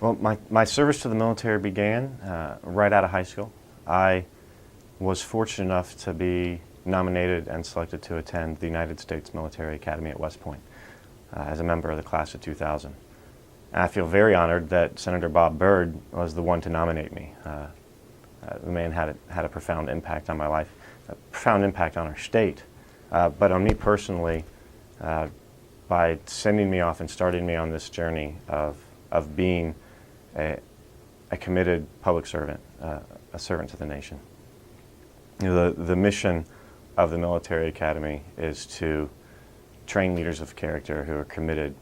Well, my service to the military began right out of high school. I was fortunate enough to be nominated and selected to attend the United States Military Academy at West Point as a member of the class of 2000. And I feel very honored that Senator Bob Byrd was the one to nominate me. The man had a profound impact on my life, a profound impact on our state, but on me personally, by sending me off and starting me on this journey of being a committed public servant, a servant to the nation. You know, the mission of the Military Academy is to train leaders of character who are committed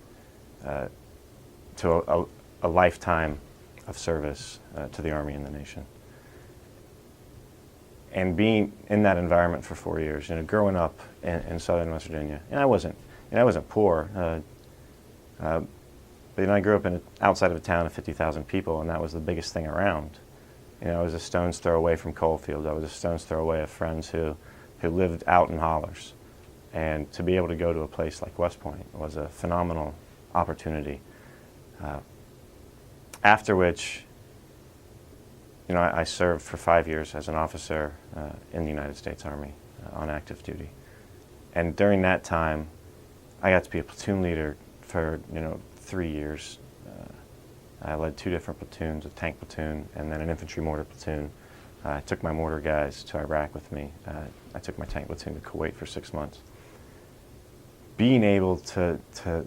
to a lifetime of service to the Army and the nation. And being in that environment for 4 years, you know, growing up in southern West Virginia, and I wasn't poor, but you know, I grew up outside of a town of 50,000 people, and that was the biggest thing around. You know, I was a stone's throw away from coal fields. I was a stone's throw away of friends who lived out in hollers. And to be able to go to a place like West Point was a phenomenal opportunity. After which, you know, I served for 5 years as an officer in the United States Army on active duty. And during that time, I got to be a platoon leader for, you know, 3 years. I led 2 different platoons, a tank platoon and then an infantry mortar platoon. I took my mortar guys to Iraq with me. I took my tank platoon to Kuwait for 6 months. Being able to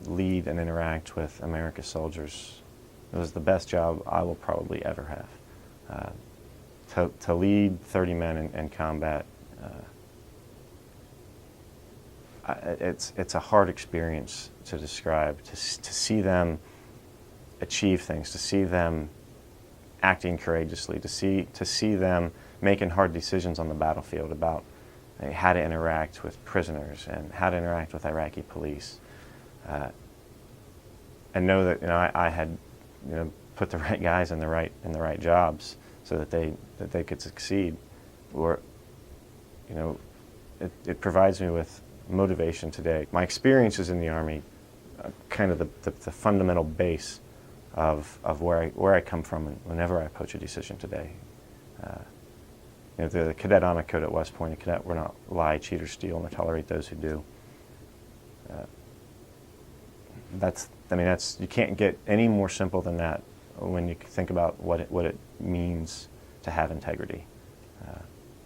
lead and interact with America's soldiers was the best job I will probably ever have. To lead 30 men in combat, it's a hard experience to describe, to see them achieve things, to see them acting courageously, to see them making hard decisions on the battlefield about how to interact with prisoners and how to interact with Iraqi police, and know that, you know, I had, you know, put the right guys in the right jobs so that they could succeed. Or, you know, it provides me with motivation today. My experiences in the Army, kind of the fundamental base of where I come from and whenever I approach a decision today. You know, the cadet honor code at West Point: a cadet will not lie, cheat, or steal, nor tolerate those who do. You can't get any more simple than that when you think about what it means to have integrity.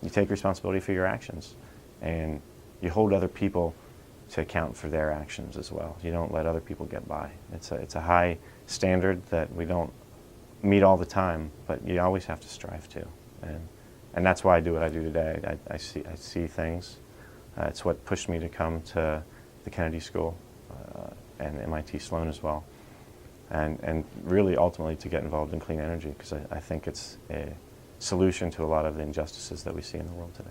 You take responsibility for your actions, and you hold other people to account for their actions as well. You don't let other people get by. It's a high standard that we don't meet all the time, but you always have to strive to. And that's why I do what I do today. I see things. It's what pushed me to come to the Kennedy School and MIT Sloan as well. And really ultimately to get involved in clean energy, because I think it's a solution to a lot of the injustices that we see in the world today.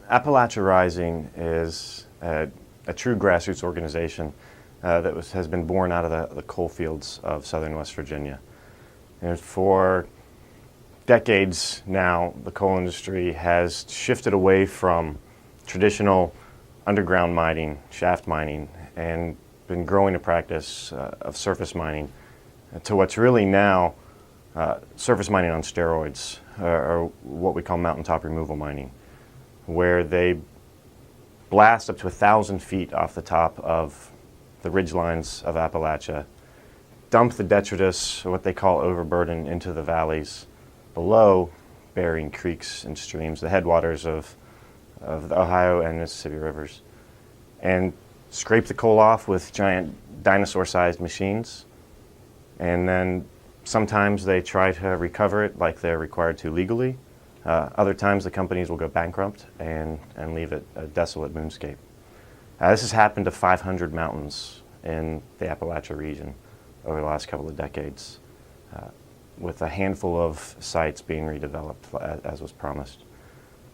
Appalachia Rising is a true grassroots organization that has been born out of the coal fields of southern West Virginia. And for decades now, the coal industry has shifted away from traditional underground mining, shaft mining, and been growing a practice of surface mining to what's really now surface mining on steroids, or what we call mountaintop removal mining, where they blast up to 1,000 feet off the top of the ridgelines of Appalachia, dump the detritus, or what they call overburden, into the valleys below, burying creeks and streams, the headwaters of the Ohio and Mississippi rivers, and scrape the coal off with giant dinosaur-sized machines. And then sometimes they try to recover it like they're required to legally. Other times the companies will go bankrupt and leave it a desolate moonscape. This has happened to 500 mountains in the Appalachia region over the last couple of decades, with a handful of sites being redeveloped as was promised.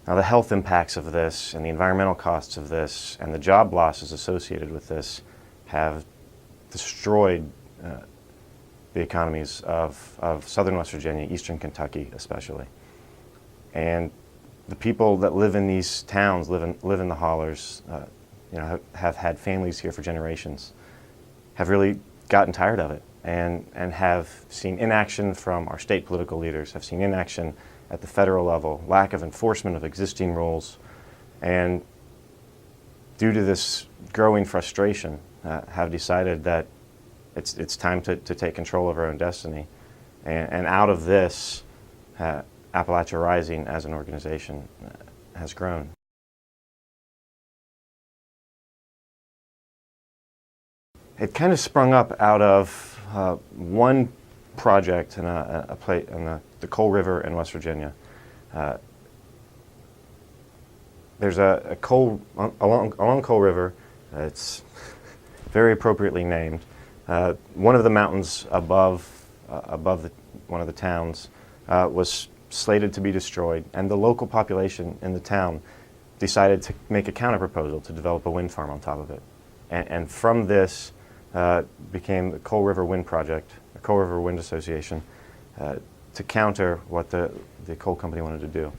Now, the health impacts of this and the environmental costs of this and the job losses associated with this have destroyed the economies of southern West Virginia, eastern Kentucky especially. And the people that live in these towns, live in the hollers, have had families here for generations, have really gotten tired of it and have seen inaction from our state political leaders, have seen inaction at the federal level, lack of enforcement of existing rules, and due to this growing frustration, have decided that it's time to take control of our own destiny. And out of this, Appalachia Rising as an organization has grown. It kind of sprung up out of one project in the Coal River in West Virginia. There's a coal along Coal River. It's very appropriately named. One of the mountains above one of the towns was slated to be destroyed, and the local population in the town decided to make a counterproposal to develop a wind farm on top of it. And from this became the Coal River Wind Project, the Coal River Wind Association, to counter what the coal company wanted to do.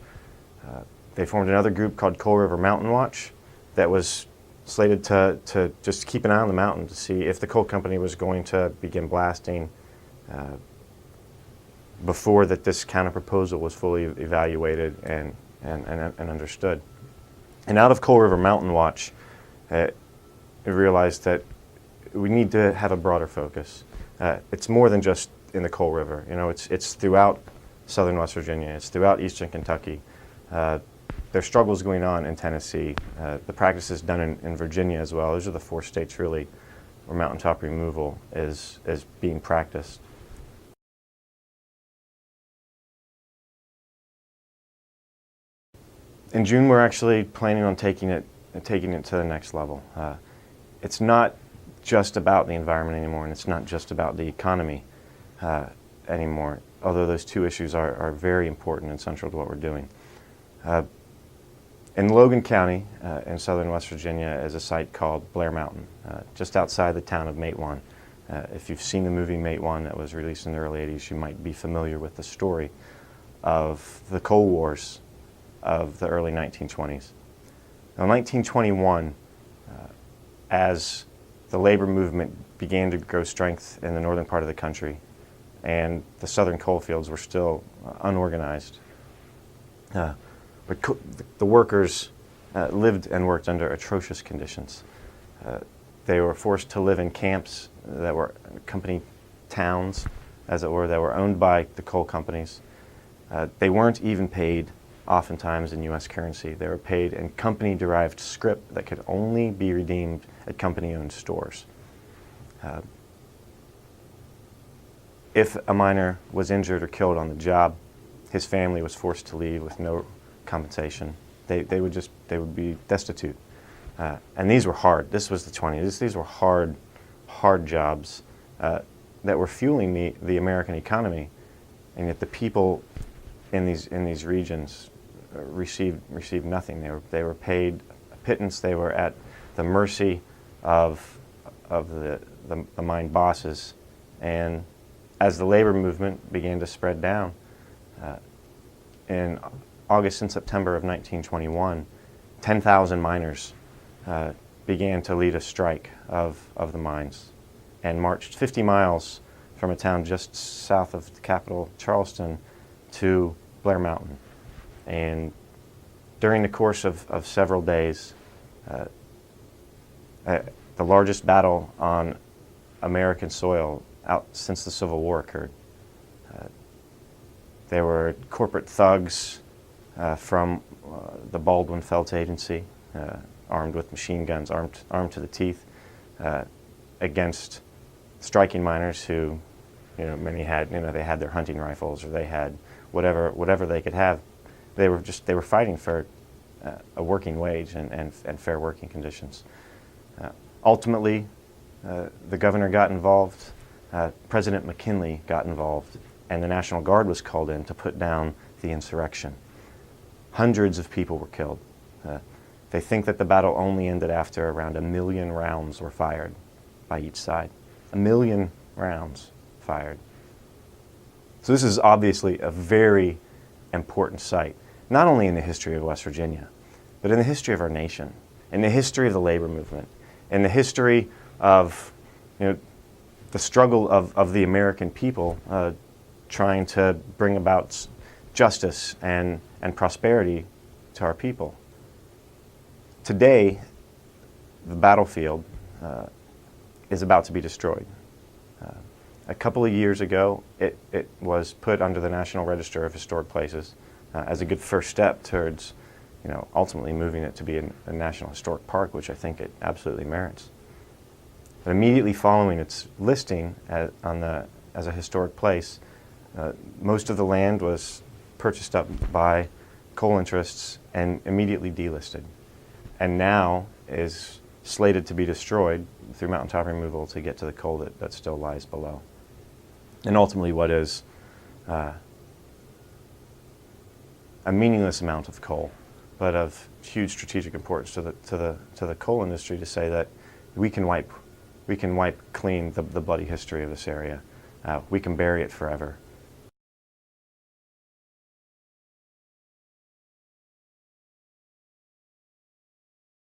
They formed another group called Coal River Mountain Watch that was slated to just keep an eye on the mountain to see if the coal company was going to begin blasting before that this counterproposal was fully evaluated and understood. And out of Coal River Mountain Watch, it realized that we need to have a broader focus. It's more than just in the Coal River. It's throughout southern West Virginia. It's throughout eastern Kentucky. There's struggles going on in Tennessee. The practice is done in Virginia as well. Those are the 4 states really where mountaintop removal is being practiced. In June, we're actually planning on taking it to the next level. It's not just about the environment anymore, and it's not just about the economy anymore, although those 2 issues are very important and central to what we're doing. In Logan County in southern West Virginia is a site called Blair Mountain, just outside the town of Matewan. If you've seen the movie Matewan that was released in the early 80s, you might be familiar with the story of the coal wars of the early 1920s. Now, in 1921, as the labor movement began to grow strength in the northern part of the country, and the southern coal fields were still unorganized, but the workers lived and worked under atrocious conditions. They were forced to live in camps that were company towns, as it were, that were owned by the coal companies. They weren't even paid oftentimes in U.S. currency. They were paid in company-derived scrip that could only be redeemed at company-owned stores. If a miner was injured or killed on the job, his family was forced to leave with no compensation. They would be destitute. And these were hard. This was the 20s. These were hard jobs that were fueling the American economy, and yet the people in these regions received nothing. They were paid a pittance. They were at the mercy of the mine bosses. And as the labor movement began to spread down, in August and September of 1921, 10,000 miners began to lead a strike of the mines and marched 50 miles from a town just south of the capital, Charleston, to Blair Mountain. And during the course of several days, the largest battle on American soil out since the Civil War occurred. There were corporate thugs from the Baldwin Felt Agency, armed with machine guns, armed to the teeth, against striking miners who, many had, they had their hunting rifles, or they had whatever they could have. They were fighting for a working wage and fair working conditions. Ultimately, the governor got involved, President McKinley got involved, and the National Guard was called in to put down the insurrection. Hundreds of people were killed. They think that the battle only ended after around 1 million rounds were fired by each side. 1 million rounds fired. So this is obviously a very important site, not only in the history of West Virginia, but in the history of our nation. in the history of the labor movement, in the history of the struggle of the American people trying to bring about justice and prosperity to our people. Today, the battlefield is about to be destroyed. A couple of years ago, it was put under the National Register of Historic Places as a good first step towards ultimately moving it to be a National Historic Park, which I think it absolutely merits. But immediately following its listing as a historic place, most of the land was purchased up by coal interests and immediately delisted, and now is slated to be destroyed through mountaintop removal to get to the coal that still lies below. And ultimately what is a meaningless amount of coal, but of huge strategic importance to the coal industry, to say that we can wipe clean the bloody history of this area. We can bury it forever.